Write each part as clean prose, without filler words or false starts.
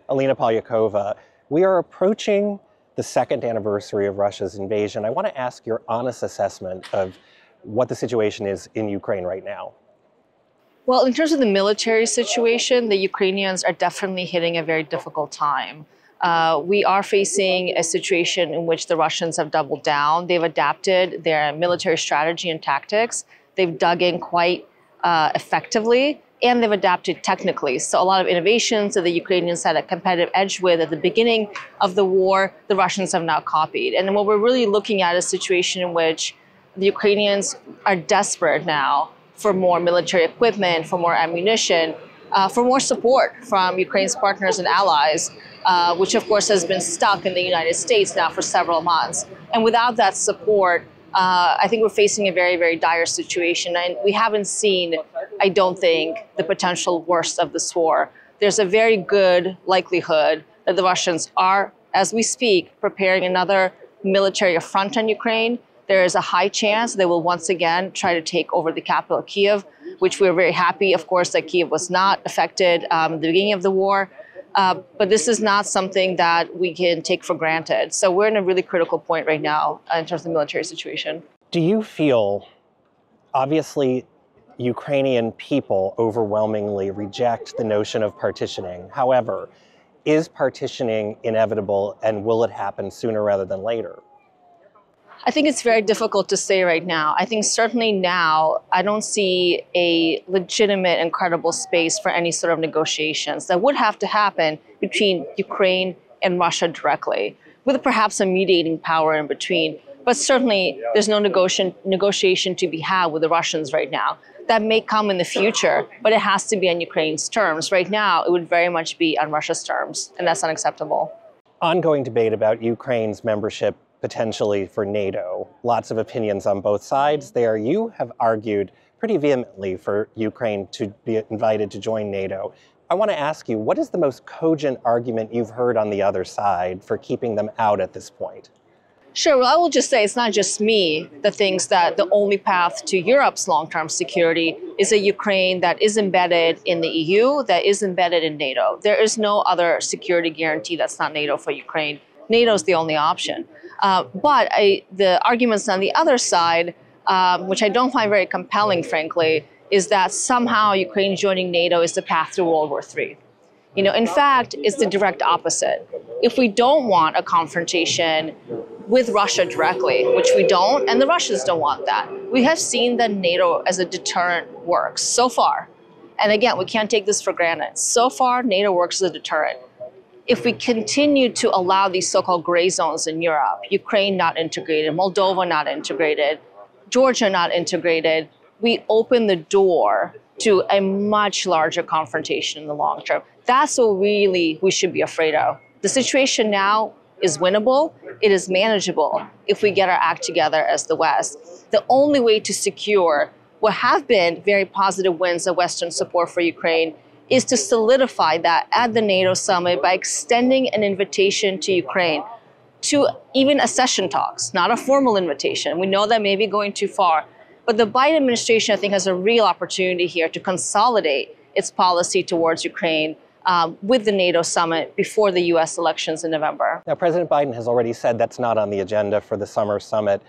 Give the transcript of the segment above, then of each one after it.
Alina Polyakova, we are approaching the second anniversary of Russia's invasion. I want to ask your honest assessment of what the situation is in Ukraine right now. Well, in terms of the military situation, the Ukrainians are definitely hitting a very difficult time. We are facing a situation in which the Russians have doubled down. They've adapted their military strategy and tactics. They've dug in quite effectively, and they've adapted technically. So a lot of innovations that the Ukrainians had a competitive edge with at the beginning of the war, the Russians have now copied. And what we're really looking at is a situation in which the Ukrainians are desperate now for more military equipment, for more ammunition, for more support from Ukraine's partners and allies, which of course has been stuck in the United States now for several months. And without that support, I think we're facing a very, very dire situation. And we haven't seen, I don't think, the potential worst of this war. There's a very good likelihood that the Russians are, as we speak, preparing another military affront on Ukraine. There is a high chance they will once again try to take over the capital, Kyiv, which we're very happy, of course, that Kyiv was not affected at the beginning of the war. But this is not something that we can take for granted. So we're in a really critical point right now in terms of the military situation. Do you feel, obviously, Ukrainian people overwhelmingly reject the notion of partitioning. However, is partitioning inevitable, and will it happen sooner rather than later? I think it's very difficult to say right now. I think certainly now, I don't see a legitimate and credible space for any sort of negotiations that would have to happen between Ukraine and Russia directly, with perhaps a mediating power in between. But certainly, there's no negotiation to be had with the Russians right now. That may come in the future, but it has to be on Ukraine's terms. Right now, it would very much be on Russia's terms, and that's unacceptable. Ongoing debate about Ukraine's membership potentially for NATO. Lots of opinions on both sides there. You have argued pretty vehemently for Ukraine to be invited to join NATO. I want to ask you, what is the most cogent argument you've heard on the other side for keeping them out at this point? Sure. Well, I will just say it's not just me that thinks that the only path to Europe's long-term security is a Ukraine that is embedded in the EU, that is embedded in NATO. There is no other security guarantee that's not NATO for Ukraine. NATO is the only option. But the arguments on the other side, which I don't find very compelling, frankly, is that somehow Ukraine joining NATO is the path to World War III. In fact, it's the direct opposite. If we don't want a confrontation with Russia directly, which we don't, and the Russians don't want that, we have seen that NATO as a deterrent works so far. And again, we can't take this for granted. So far, NATO works as a deterrent. If we continue to allow these so-called gray zones in Europe, Ukraine not integrated, Moldova not integrated, Georgia not integrated, we open the door to a much larger confrontation in the long term. That's what really we should be afraid of. The situation now is winnable, it is manageable if we get our act together as the West. The only way to secure what have been very positive wins of Western support for Ukraine is to solidify that at the NATO summit by extending an invitation to Ukraine to even accession talks, not a formal invitation. We know that may be going too far. But the Biden administration, I think, has a real opportunity here to consolidate its policy towards Ukraine with the NATO summit before the US elections in November. Now, President Biden has already said that's not on the agenda for the summer summit.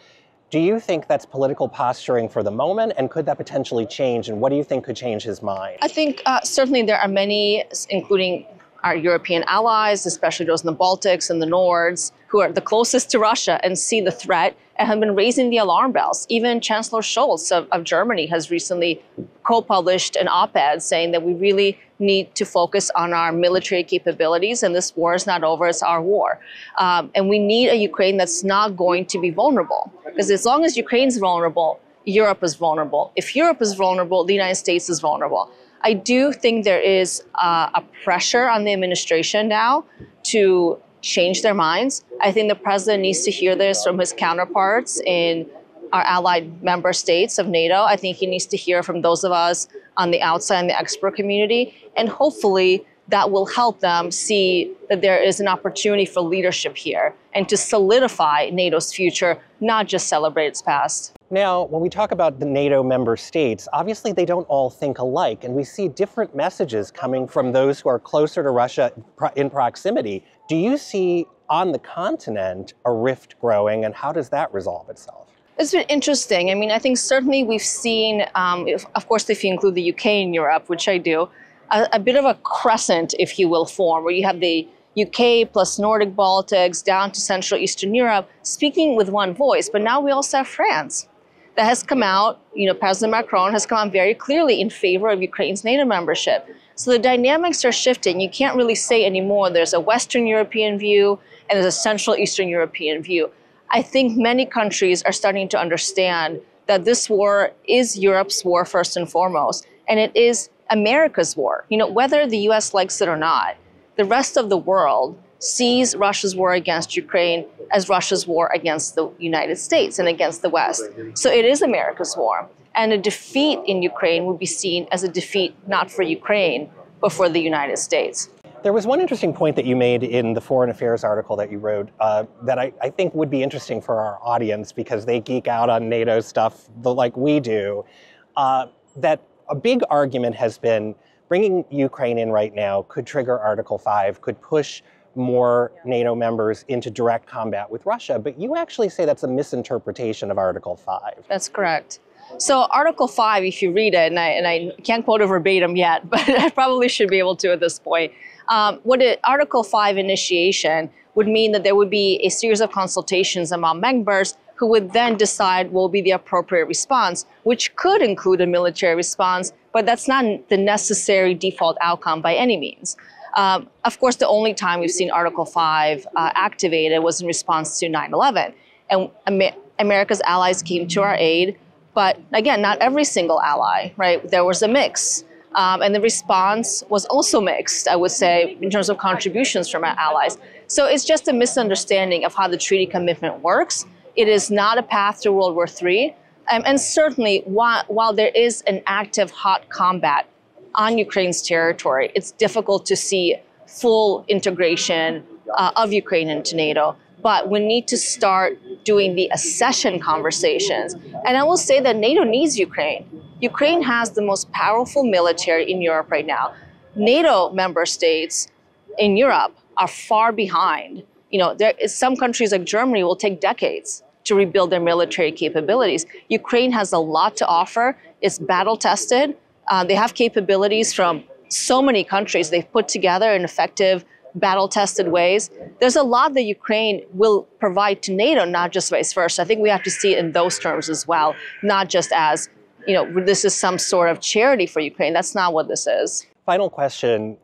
Do you think that's political posturing for the moment, and could that potentially change, and what do you think could change his mind? I think certainly there are many, including our European allies, especially those in the Baltics and the Nords, who are the closest to Russia and see the threat and have been raising the alarm bells. Even Chancellor Scholz of Germany has recently co-published an op-ed saying that we really need to focus on our military capabilities, and this war is not over, it's our war. And we need a Ukraine that's not going to be vulnerable, because as long as Ukraine's vulnerable, Europe is vulnerable. If Europe is vulnerable, the United States is vulnerable. I do think there is a pressure on the administration now to change their minds. I think the president needs to hear this from his counterparts in our allied member states of NATO. I think he needs to hear from those of us on the outside in the expert community. And hopefully that will help them see that there is an opportunity for leadership here and to solidify NATO's future, not just celebrate its past. Now, when we talk about the NATO member states, obviously they don't all think alike, and we see different messages coming from those who are closer to Russia in proximity. Do you see on the continent a rift growing, and how does that resolve itself? It's been interesting. I mean, I think certainly we've seen, of course, if you include the UK in Europe, which I do, a bit of a crescent, if you will, form, where you have the UK plus Nordic Baltics down to Central Eastern Europe speaking with one voice. But now we also have France that has come out, President Macron has come out very clearly in favor of Ukraine's NATO membership. So the dynamics are shifting. You can't really say anymore there's a Western European view and there's a Central Eastern European view. I think many countries are starting to understand that this war is Europe's war first and foremost, and it is America's war. Whether the US likes it or not, the rest of the world sees Russia's war against Ukraine as Russia's war against the United States and against the West. So it is America's war. And a defeat in Ukraine would be seen as a defeat not for Ukraine, but for the United States. There was one interesting point that you made in the Foreign Affairs article that you wrote that I think would be interesting for our audience because they geek out on NATO stuff like we do, that a big argument has been bringing Ukraine in right now could trigger Article 5, could push more NATO members into direct combat with Russia, but you actually say that's a misinterpretation of Article 5. That's correct. So Article 5, if you read it, and I can't quote it verbatim yet, but I probably should be able to at this point. Article 5 initiation would mean that there would be a series of consultations among members who would then decide what will be the appropriate response, which could include a military response, but that's not the necessary default outcome by any means. Of course, the only time we've seen Article 5 activated was in response to 9/11. And America's allies came to our aid, but again, not every single ally, right? There was a mix. And the response was also mixed, I would say, in terms of contributions from our allies. So it's just a misunderstanding of how the treaty commitment works. It is not a path to World War III. And certainly, while there is an active hot combat on Ukraine's territory, it's difficult to see full integration of Ukraine into NATO. But we need to start doing the accession conversations. And I will say that NATO needs Ukraine. Ukraine has the most powerful military in Europe right now. NATO member states in Europe are far behind. Some countries like Germany will take decades to rebuild their military capabilities. Ukraine has a lot to offer. It's battle tested. They have capabilities from so many countries. They've put together in effective battle-tested ways. There's a lot that Ukraine will provide to NATO, not just vice versa. I think we have to see it in those terms as well, not just as, this is some sort of charity for Ukraine. That's not what this is. Final question.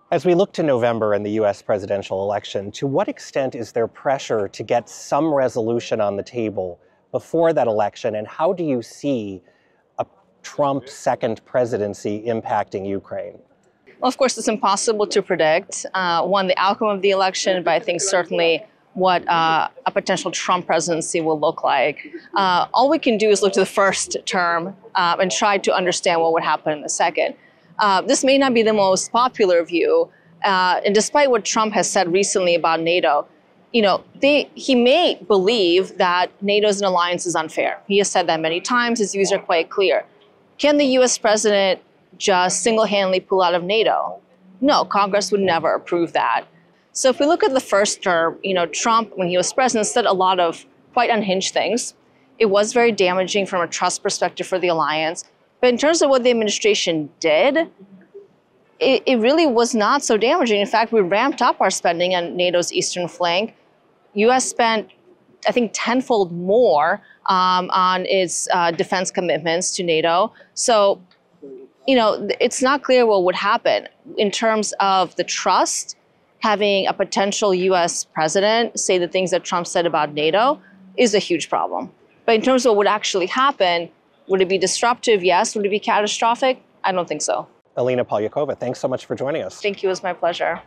As we look to November and the US presidential election, to what extent is there pressure to get some resolution on the table before that election, and how do you see a Trump second presidency impacting Ukraine? Well, of course, it's impossible to predict, the outcome of the election, but I think certainly what a potential Trump presidency will look like. All we can do is look to the first term and try to understand what would happen in the second. This may not be the most popular view, and despite what Trump has said recently about NATO, he may believe that NATO as an alliance is unfair. He has said that many times. His views are quite clear. Can the US president just single-handedly pull out of NATO? No, Congress would never approve that. So if we look at the first term, Trump, when he was president, said a lot of quite unhinged things. It was very damaging from a trust perspective for the alliance. But in terms of what the administration did, it really was not so damaging. In fact, we ramped up our spending on NATO's eastern flank. US spent, I think, tenfold more on its defense commitments to NATO. So, it's not clear what would happen. In terms of the trust, having a potential US president say the things that Trump said about NATO is a huge problem. But in terms of what would actually happen, would it be disruptive? Yes. Would it be catastrophic? I don't think so. Alina Polyakova, thanks so much for joining us. Thank you. It was my pleasure.